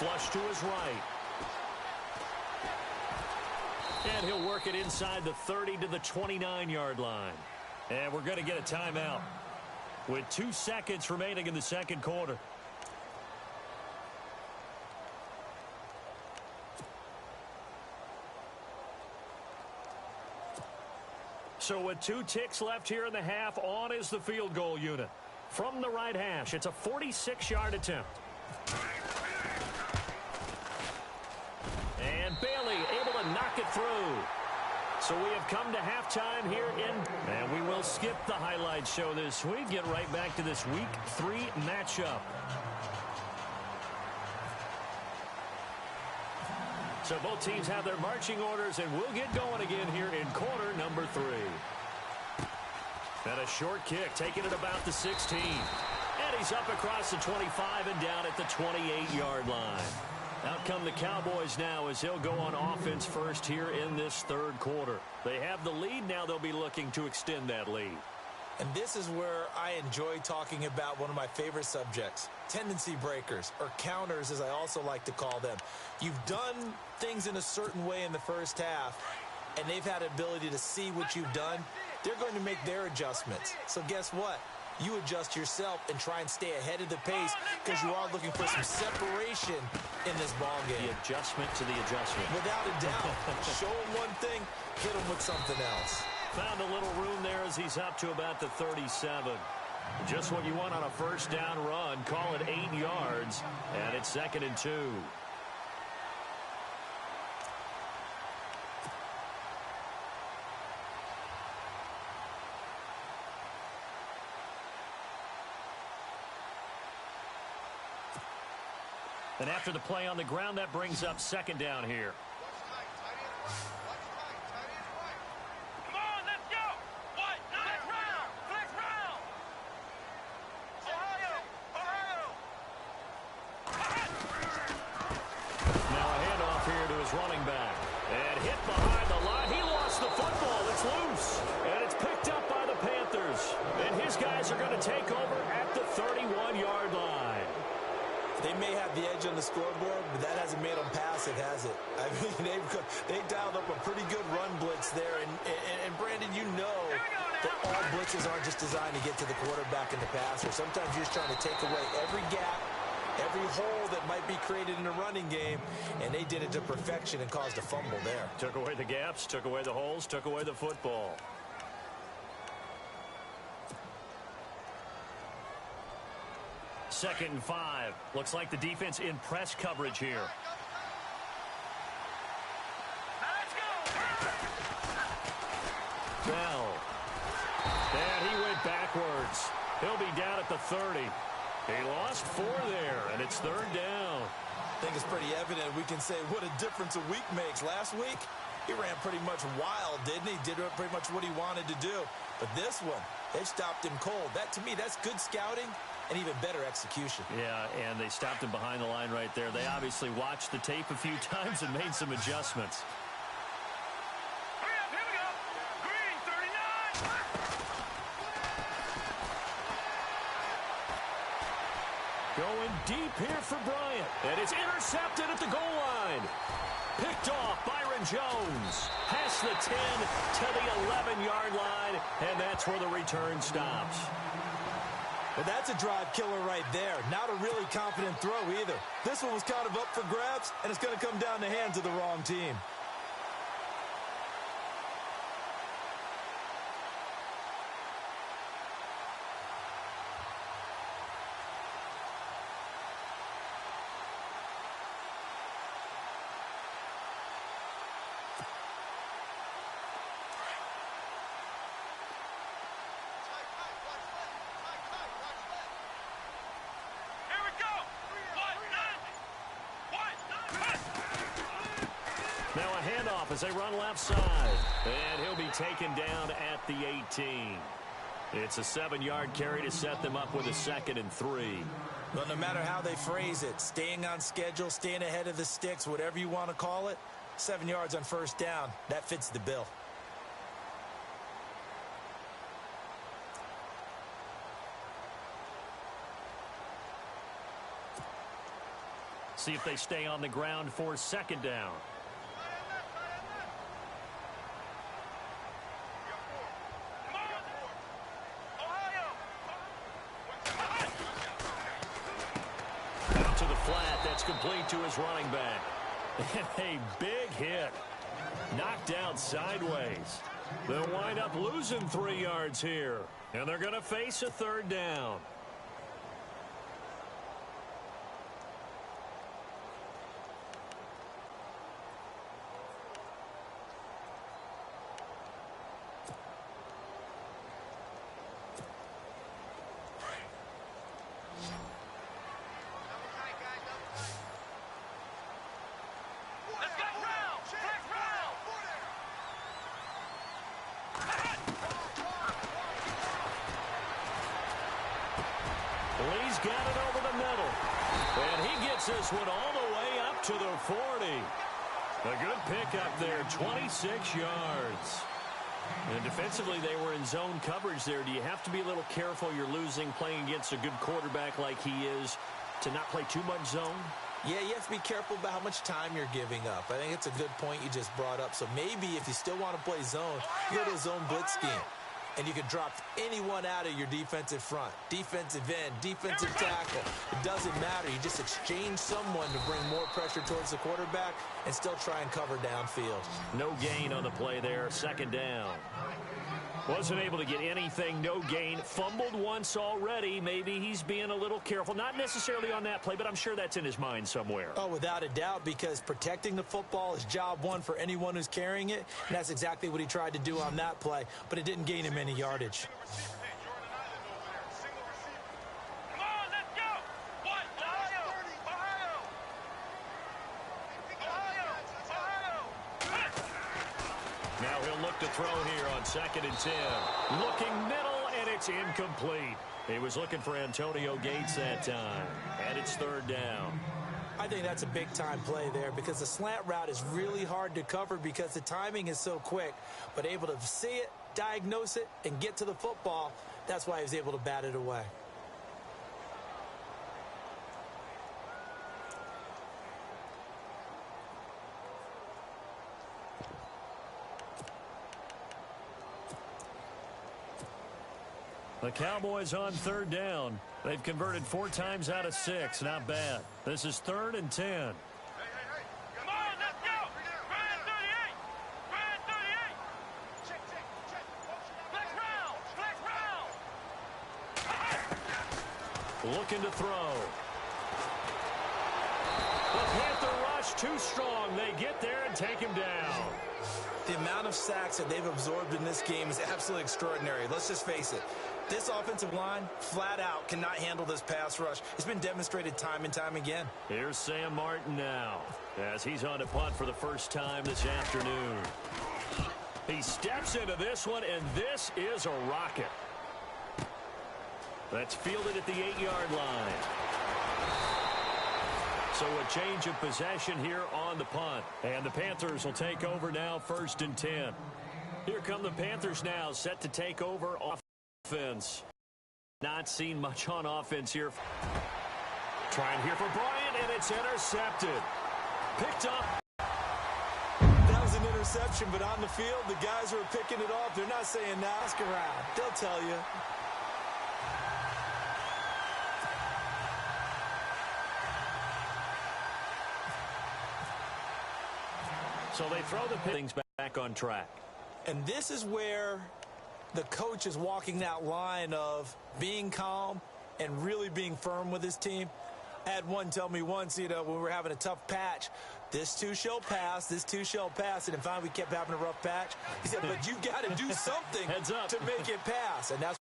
flush to his right. And he'll work it inside the 30 to the 29-yard line. And we're going to get a timeout with 2 seconds remaining in the second quarter. So with 2 ticks left here in the half, on is the field goal unit. From the right hash, it's a 46-yard attempt. And Bailey able to knock it through. So we have come to halftime here and we will skip the highlight show this week. Get right back to this Week 3 matchup. So both teams have their marching orders, and we'll get going again here in quarter number 3. And a short kick, taking it about the 16. And he's up across the 25 and down at the 28-yard line. Out come the Cowboys now as he'll go on offense first here in this third quarter. They have the lead. Now they'll be looking to extend that lead. And this is where I enjoy talking about one of my favorite subjects, tendency breakers, or counters as I also like to call them. You've done things in a certain way in the first half, and they've had the ability to see what you've done. They're going to make their adjustments. So guess what? You adjust yourself and try and stay ahead of the pace because you are looking for some separation in this ball game. The adjustment to the adjustment. Without a doubt. Show them one thing, hit them with something else. Found a little room there as he's up to about the 37. Just what you want on a first down run. Call it 8 yards, and it's 2nd and 2. And after the play on the ground, that brings up 2nd down here. Running back and hit behind the line. He lost the football. It's loose and it's picked up by the Panthers, and his guys are going to take over at the 31-yard line. They may have the edge on the scoreboard, but that hasn't made them passive, has it? I mean, they dialed up a pretty good run blitz there, and Brandon, you know that all blitzes aren't just designed to get to the quarterback and the passer. Sometimes you're just trying to take away every gap, every hole that might be created in a running game, and they did it to perfection and caused a fumble there. Took away the gaps, took away the holes, took away the football. Second and 5. Looks like the defense in press coverage here. Bell. And he went backwards. He'll be down at the 30. He lost 4 there, and it's 3rd down. I think it's pretty evident. We can say what a difference a week makes. Last week, he ran pretty much wild, didn't he? Did pretty much what he wanted to do. But this one, they stopped him cold. That, to me, that's good scouting and even better execution. Yeah, and they stopped him behind the line right there. They obviously watched the tape a few times and made some adjustments. Going deep here for Bryant. And it's intercepted at the goal line. Picked off Byron Jones. Past the 10 to the 11-yard line. And that's where the return stops. Well, that's a drive killer right there. Not a really confident throw either. This one was kind of up for grabs, and it's going to come down the hands of the wrong team. Now a handoff as they run left side. And he'll be taken down at the 18. It's a 7-yard carry to set them up with a 2nd and 3. Well, no matter how they phrase it, staying on schedule, staying ahead of the sticks, whatever you want to call it, 7 yards on first down, that fits the bill. See if they stay on the ground for second down. Out to the flat. That's complete to his running back. And a big hit. Knocked down sideways. They'll wind up losing 3 yards here. And they're going to face a third down. Lee's got it over the middle. And he gets this one all the way up to the 40. A good pickup there, 26 yards. And defensively, they were in zone coverage there. Do you have to be a little careful? You're losing playing against a good quarterback like he is to not play too much zone? Yeah, you have to be careful about how much time you're giving up. I think it's a good point you just brought up. So maybe if you still want to play zone, you go to a zone blitz scheme. And you can drop anyone out of your defensive front. Defensive end, defensive tackle. It doesn't matter. You just exchange someone to bring more pressure towards the quarterback and still try and cover downfield. No gain on the play there. Second down. Wasn't able to get anything. No gain. Fumbled once already. Maybe he's being a little careful. Not necessarily on that play, but I'm sure that's in his mind somewhere. Oh, without a doubt, because protecting the football is job one for anyone who's carrying it. And that's exactly what he tried to do on that play, but it didn't gain him any yardage. Now he'll look to throw here on 2nd and 10. Looking middle, and it's incomplete. He was looking for Antonio Gates that time. And it's 3rd down. I think that's a big-time play there because the slant route is really hard to cover because the timing is so quick. But able to see it, diagnose it, and get to the football, that's why he was able to bat it away. The Cowboys on 3rd down. They've converted 4 times out of 6. Not bad. This is 3rd and 10. Come on, let's go. Ryan 38. Ryan 38. Check. Flex round. Looking to throw. The Panther rush too strong. They get there and take him down. The amount of sacks that they've absorbed in this game is absolutely extraordinary. Let's just face it. This offensive line, flat out, cannot handle this pass rush. It's been demonstrated time and time again. Here's Sam Martin now as he's on to punt for the first time this afternoon. He steps into this one, and this is a rocket. That's fielded at the 8-yard line. So a change of possession here on the punt. And the Panthers will take over now, 1st and 10. Here come the Panthers now, set to take over offense. Not seen much on offense here. Trying here for Bryant, and it's intercepted. Picked up. That was an interception, but on the field, the guys who are picking it off, they're not saying, nah, ask around. They'll tell you. So they throw the things back on track. And this is where the coach is walking that line of being calm and really being firm with his team. I had one tell me once, when we were having a tough patch, this too shall pass, this too shall pass. And finally we kept having a rough patch. He said, but you got to do something Heads up. to make it pass. And that's